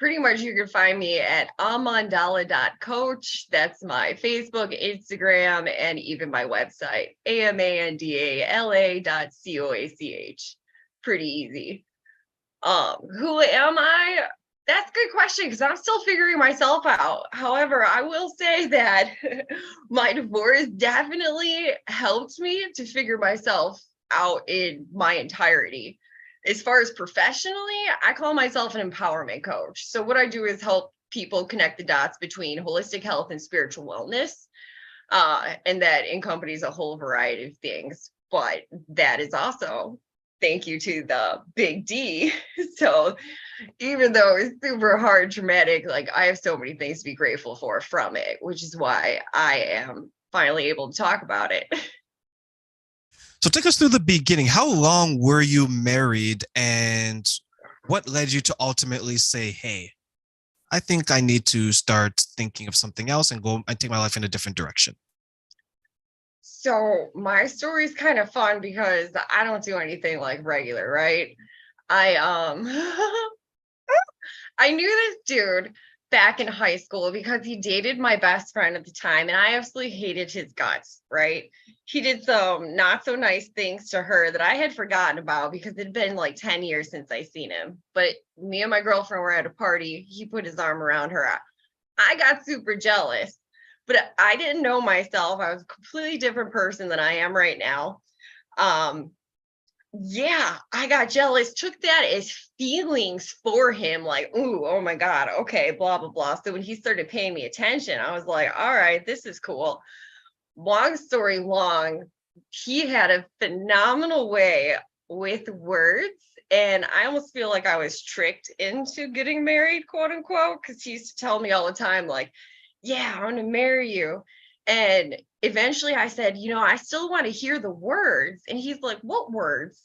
pretty much you can find me at AmandalaArt.coach. That's my Facebook, Instagram, and even my website, AmandalaArt.coach. Pretty easy. Who am I? That's a good question because I'm still figuring myself out. However, I will say that my divorce definitely helped me to figure myself out in my entirety. As far as professionally, I call myself an empowerment coach. So what I do is help people connect the dots between holistic health and spiritual wellness. And that encompasses a whole variety of things. But that is also thank you to the big D. So even though it's super hard, traumatic, like I have so many things to be grateful for from it, which is why I am finally able to talk about it. So take us through the beginning. How long were you married, and what led you to ultimately say, hey, I think I need to start thinking of something else and go and take my life in a different direction? So my story is kind of fun because I don't do anything like regular, right? I I knew this dude back in high school because he dated my best friend at the time, and I absolutely hated his guts, right? He did some not so nice things to her that I had forgotten about because it had been like 10 years since I seen him. But me and my girlfriend were at a party. He put his arm around her. I got super jealous, but I didn't know myself. I was a completely different person than I am right now. Um, yeah, I got jealous, took that as feelings for him, like, ooh, oh my God, okay, blah, blah, blah. So when he started paying me attention, I was like, all right, this is cool. Long story long, he had a phenomenal way with words. And I almost feel like I was tricked into getting married, quote unquote, because he used to tell me all the time, like, yeah, I'm going to marry you. And eventually I said, I still want to hear the words. And he's like, what words?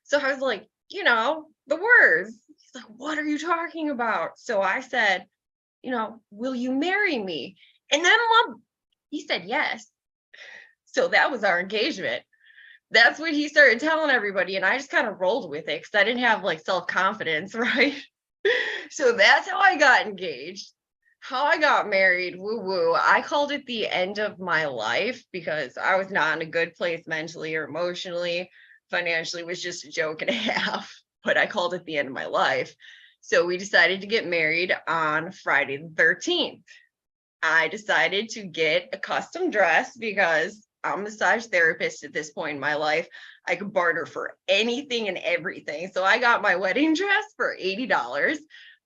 So I was like, the words. He's like, what are you talking about? So I said, will you marry me? And then he said yes. So that was our engagement. That's what he started telling everybody. And I just kind of rolled with it because I didn't have like self-confidence, right? So that's how I got engaged. How I got married, woo woo. I called it the end of my life because I was not in a good place mentally or emotionally. Financially was just a joke and a half, but I called it the end of my life. So we decided to get married on Friday the 13th. I decided to get a custom dress because I'm a massage therapist at this point in my life. I could barter for anything and everything. So I got my wedding dress for $80,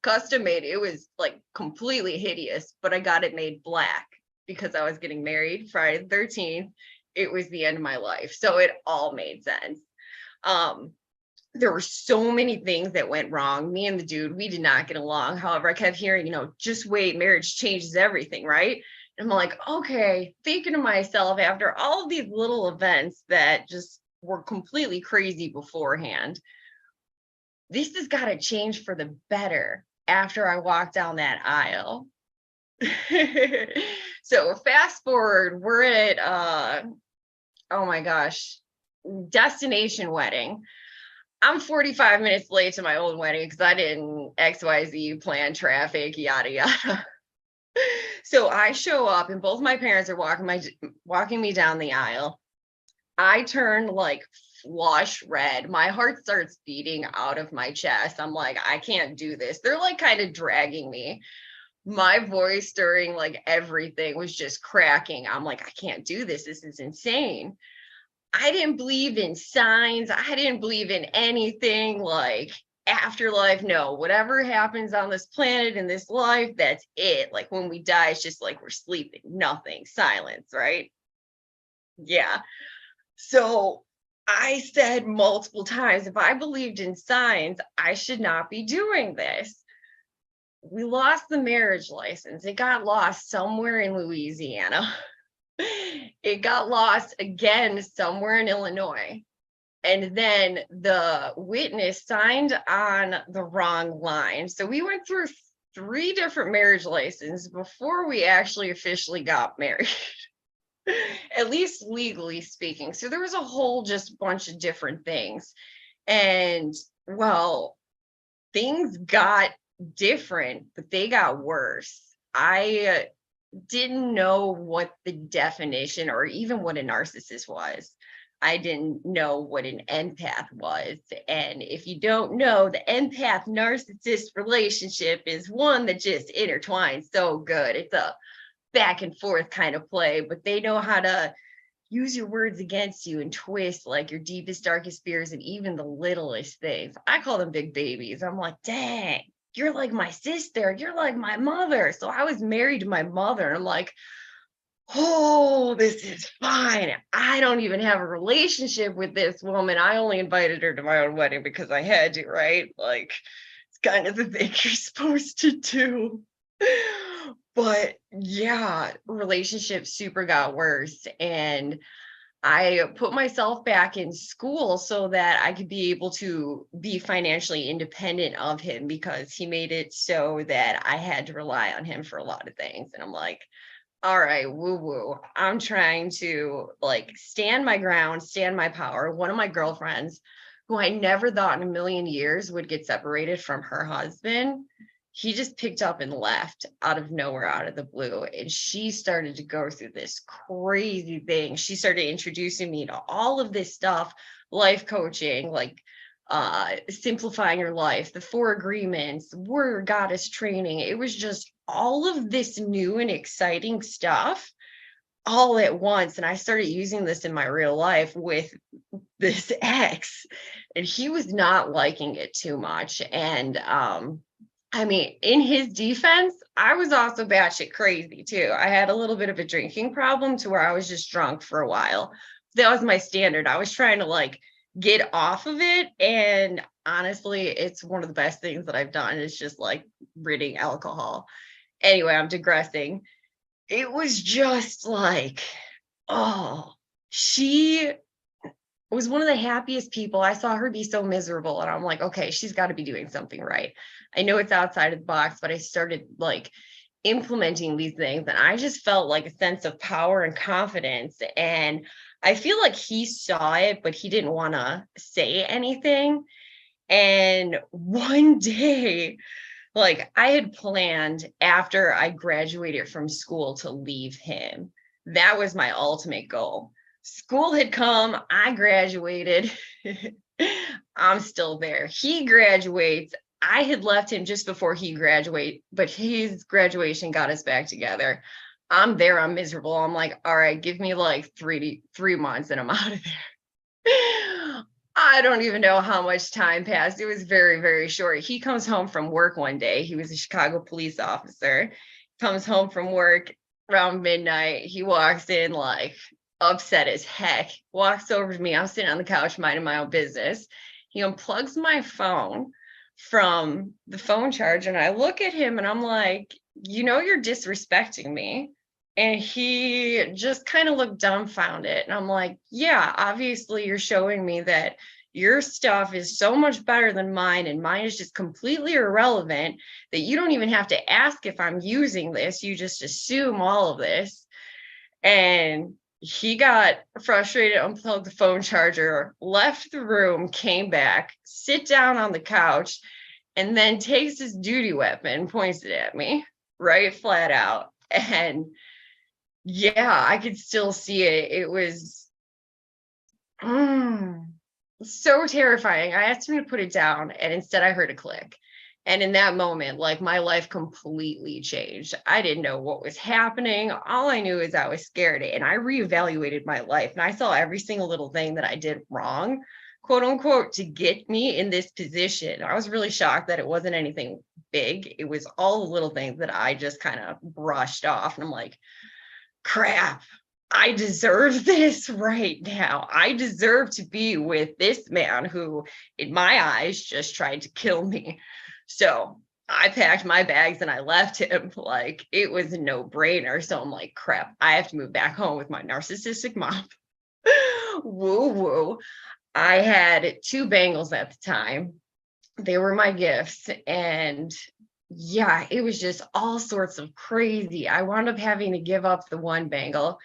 custom made. It was like completely hideous, but I got it made black because I was getting married Friday the 13th. It was the end of my life. So it all made sense. There were so many things that went wrong. Me and the dude, we did not get along. However, I kept hearing, just wait, marriage changes everything, right? And I'm like, okay, thinking to myself after all of these little events that just were completely crazy beforehand, this has got to change for the better after I walk down that aisle. So fast forward, we're at, oh my gosh, destination wedding. I'm 45 minutes late to my old wedding because I didn't XYZ plan traffic, yada, yada. So I show up and both my parents are walking me down the aisle. I turn like flush red. My heart starts beating out of my chest. I'm like, I can't do this. They're like kind of dragging me. My voice during like everything was just cracking. I'm like, I can't do this. This is insane. I didn't believe in signs. I didn't believe in anything like afterlife. No, whatever happens on this planet in this life, that's it. Like when we die, it's just like we're sleeping, nothing, silence, right? Yeah. So I said multiple times, if I believed in signs, I should not be doing this. We lost the marriage license. It got lost somewhere in Louisiana. It got lost again somewhere in Illinois. And then the witness signed on the wrong line. So we went through 3 different marriage licenses before we actually officially got married, at least legally speaking. So there was a whole just bunch of different things. And well, things got different, but they got worse. I didn't know what the definition or even what a narcissist was. I didn't know what an empath was. And if you don't know, the empath narcissist relationship is one that just intertwines so good. It's a back and forth kind of play, but they know how to use your words against you and twist like your deepest, darkest fears and even the littlest things. I call them big babies. I'm like, dang, you're like my sister. You're like my mother. So I was married to my mother. And I'm like, oh, this is fine. I don't even have a relationship with this woman. I only invited her to my own wedding because I had to, right? Like, it's kind of the thing you're supposed to do. But yeah, relationships super got worse. And I put myself back in school so that I could be able to be financially independent of him because he made it so that I had to rely on him for a lot of things. And I'm like, all right, woo woo. I'm trying to like stand my ground, stand my power. One of my girlfriends, who I never thought in a million years would get separated from her husband, he just picked up and left out of nowhere, out of the blue. And she started to go through this crazy thing. She started introducing me to all of this stuff, life coaching, like simplifying your life, the 4 agreements, warrior goddess training. It was just all of this new and exciting stuff all at once. And I started using this in my real life with this ex, and he was not liking it too much. And I mean, in his defense, I was also batshit crazy too. I had a little bit of a drinking problem to where I was just drunk for a while. That was my standard. I was trying to like get off of it. And honestly, it's one of the best things that I've done. It's just like ridding alcohol. Anyway, I'm digressing. It was just like, oh, she was one of the happiest people. I saw her be so miserable, and I'm like, okay, she's got to be doing something right. I know it's outside of the box, but I started like implementing these things, and I just felt like a sense of power and confidence. And I feel like he saw it, but he didn't want to say anything. And one day, like I had planned after I graduated from school to leave him. That was my ultimate goal. School had come, I graduated. I'm still there. He graduates. I had left him just before he graduated, but his graduation got us back together. I'm there. I'm miserable. I'm like, all right, give me like 3 months and I'm out of there. I don't even know how much time passed. It was very, very short. He comes home from work one day. He was a Chicago police officer. Comes home from work around midnight. He walks in like upset as heck, walks over to me. I'm sitting on the couch minding my own business. He unplugs my phone from the phone charger, and I look at him and I'm like, you know, you're disrespecting me. And he just kind of looked dumbfounded. And I'm like, yeah, obviously you're showing me that your stuff is so much better than mine, and mine is just completely irrelevant, that you don't even have to ask if I'm using this. You just assume all of this. And he got frustrated, unplugged the phone charger, left the room, came back, sit down on the couch, and then takes his duty weapon, points it at me, right flat out. And yeah, I could still see it. It was so terrifying. I asked him to put it down, and instead I heard a click. And in that moment, like my life completely changed. I didn't know what was happening. All I knew is I was scared, and I reevaluated my life, and I saw every single little thing that I did wrong, quote unquote, to get me in this position. I was really shocked that it wasn't anything big. It was all the little things that I just kind of brushed off. And I'm like, crap, I deserve this right now. I deserve to be with this man who, in my eyes, just tried to kill me. So I packed my bags and I left him. Like it was a no-brainer. So I'm like, crap, I have to move back home with my narcissistic mom. Woo woo. I had 2 bangles at the time. They were my gifts. And yeah, it was just all sorts of crazy. I wound up having to give up the 1 bangle.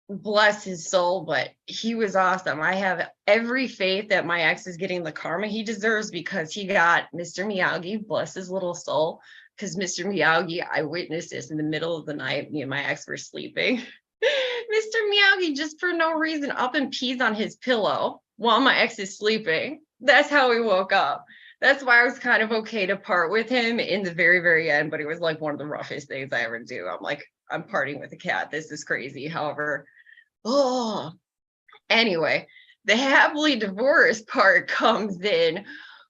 bless his soul, but he was awesome. I have every faith that my ex is getting the karma he deserves because he got Mr. Miyagi, bless his little soul. Because Mr. Miyagi, I witnessed this in the middle of the night. Me and my ex were sleeping. Mr. Miyagi, just for no reason, up and pees on his pillow while my ex is sleeping. That's how we woke up. That's why I was kind of okay to part with him in the very, very end, but it was like one of the roughest things I ever do. I'm like, I'm parting with a cat. This is crazy. However, oh, anyway, the happily divorced part comes in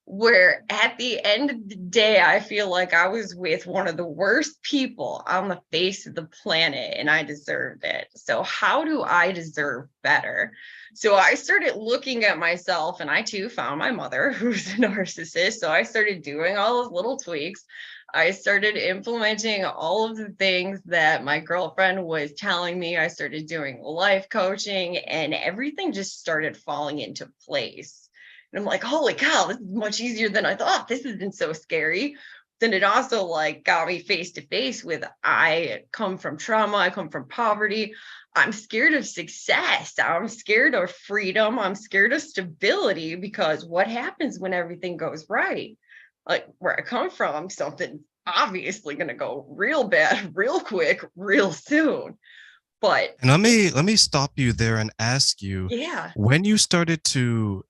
where at the end of the day, I feel like I was with one of the worst people on the face of the planet and I deserved it. So, how do I deserve better? So, I started looking at myself and I too found my mother who's a narcissist. So, I started doing all those little tweaks. I started implementing all of the things that my girlfriend was telling me. I started doing life coaching and everything just started falling into place. And I'm like, holy cow, this is much easier than I thought. This isn't so scary. Then it also like got me face to face with I come from trauma, I come from poverty. I'm scared of success. I'm scared of freedom. I'm scared of stability because what happens when everything goes right? Like where I come from, something's obviously going to go real bad, real quick, real soon. But And let me stop you there and ask you, yeah, when you started to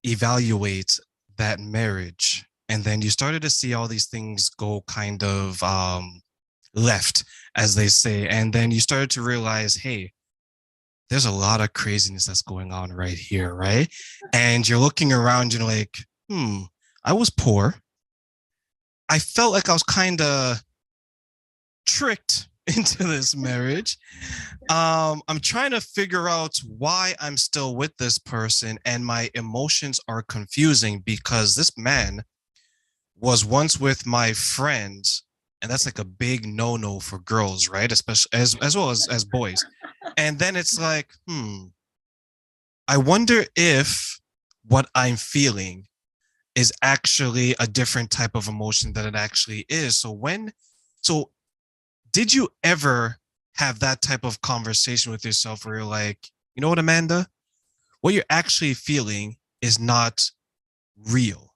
evaluate that marriage and then you started to see all these things go kind of left, as they say, and then you started to realize, hey, there's a lot of craziness that's going on right here, right? And you're looking around, you're like, I was poor. I felt like I was kind of tricked into this marriage. I'm trying to figure out why I'm still with this person, and my emotions are confusing because this man was once with my friend, and that's like a big no-no for girls, right? Especially as well as boys. And then it's like, I wonder if what I'm feeling is actually a different type of emotion than it actually is. So did you ever have that type of conversation with yourself where you're like, you know what, Amanda? What you're actually feeling is not real.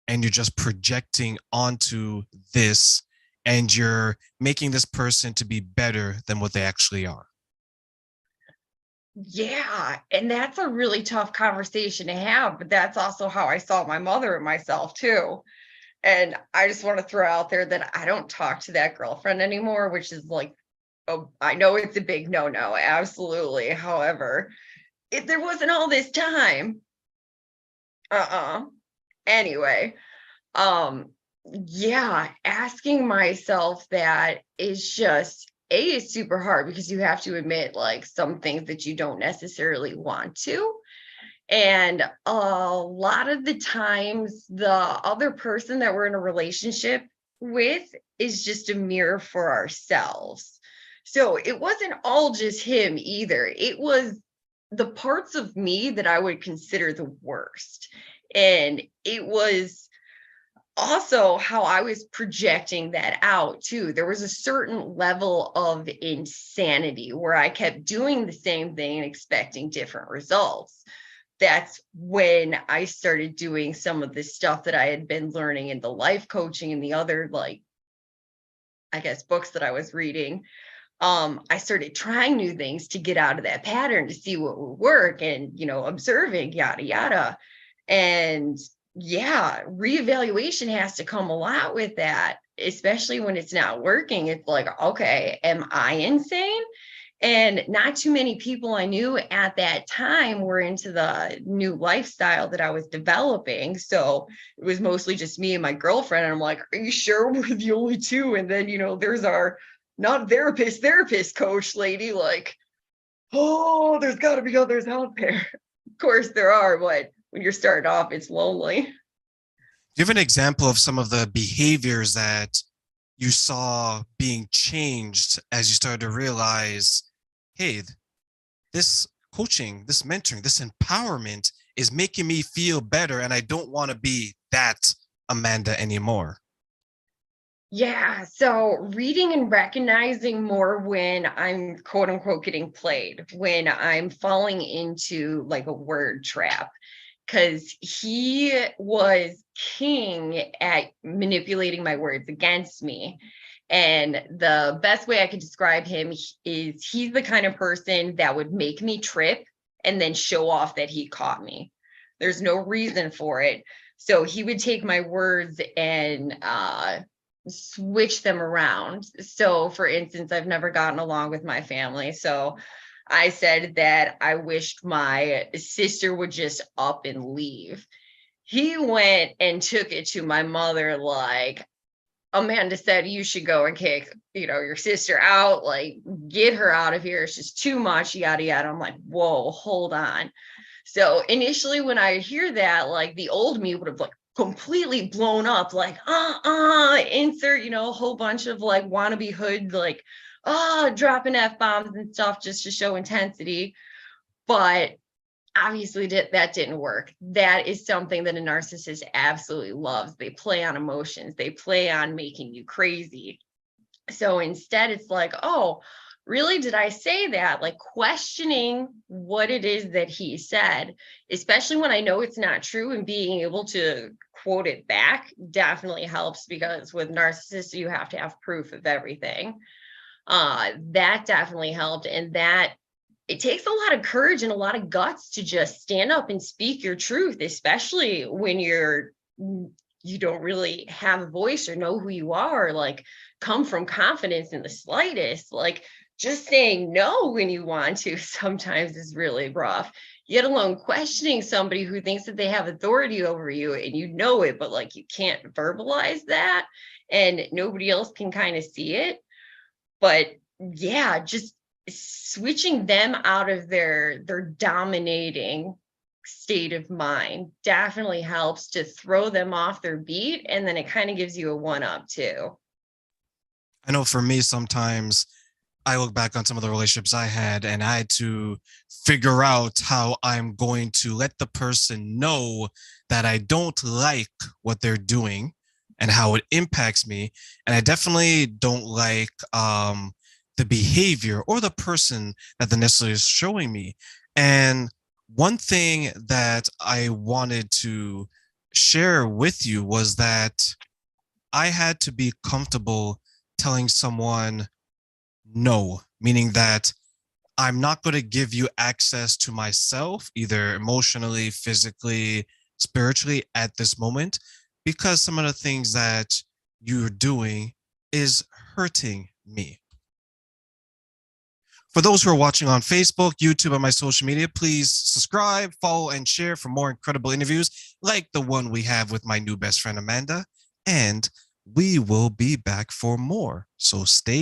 And you're just projecting onto this and you're making this person to be better than what they actually are. yeah. And that's a really tough conversation to have. But that's also how I saw my mother and myself too. And I just want to throw out there that I don't talk to that girlfriend anymore, which is like, oh, I know it's a big no no. Absolutely. However, if there wasn't all this time, anyway, um yeah, asking myself that is just is super hard because you have to admit like some things that you don't necessarily want to, and a lot of the times the other person that we're in a relationship with is just a mirror for ourselves. So it wasn't all just him either. It was the parts of me that I would consider the worst. And it was also how I was projecting that out too. There was a certain level of insanity where I kept doing the same thing and expecting different results. That's when I started doing some of the stuff that I had been learning in the life coaching and the other, like, I guess, books that I was reading. I started trying new things to get out of that pattern to see what would work and, observing, yada, yada. And yeah, reevaluation has to come a lot with that, especially when it's not working. It's like, okay, am I insane? And not too many people I knew at that time were into the new lifestyle that I was developing. So it was mostly just me and my girlfriend. And I'm like, are you sure we're the only two? And then, there's our not therapist coach lady, like, oh, there's got to be others out there. Of course there are, but when you're starting off, it's lonely. Do you have an example of some of the behaviors that you saw being changed as you started to realize, hey, this coaching, this mentoring, this empowerment is making me feel better and I don't want to be that Amanda anymore? Yeah, so reading and recognizing more when I'm quote unquote getting played, when I'm falling into like a word trap, because he was king at manipulating my words against me. And the best way I could describe him is he's the kind of person that would make me trip and then show off that he caught me. There's no reason for it. So he would take my words and switch them around. So, for instance, I've never gotten along with my family. So I said that I wished my sister would just up and leave. He went and took it to my mother, like, Amanda said you should go and kick, your sister out, like get her out of here. It's just too much, yada yada. I'm like, whoa, hold on. So initially when I hear that, like the old me would have like completely blown up, like, insert, a whole bunch of like wannabe hood, like, dropping F-bombs and stuff just to show intensity. But obviously that didn't work. That is something that a narcissist absolutely loves. They play on emotions, they play on making you crazy. So instead it's like, oh, really, did I say that? Like questioning what it is that he said, especially when I know it's not true, and being able to quote it back definitely helps, because with narcissists you have to have proof of everything. That definitely helped. And that it takes a lot of courage and a lot of guts to just stand up and speak your truth, especially when you don't really have a voice or know who you are, like come from confidence in the slightest. Like just saying no when you want to sometimes is really rough, yet alone questioning somebody who thinks that they have authority over you and you know it, but like you can't verbalize that and nobody else can kind of see it. But yeah, just switching them out of their dominating state of mind definitely helps to throw them off their beat, and then it kind of gives you a one up too. I know for me, sometimes I look back on some of the relationships I had and I had to figure out how I'm going to let the person know that I don't like what they're doing and how it impacts me. And I definitely don't like the behavior or the person that the necessarily is showing me. And one thing that I wanted to share with you was that I had to be comfortable telling someone no, meaning that I'm not going to give you access to myself, either emotionally, physically, spiritually at this moment, because some of the things that you're doing is hurting me. For those who are watching on Facebook, YouTube, and my social media, please subscribe, follow, and share for more incredible interviews like the one we have with my new best friend, Amanda. And we will be back for more. So stay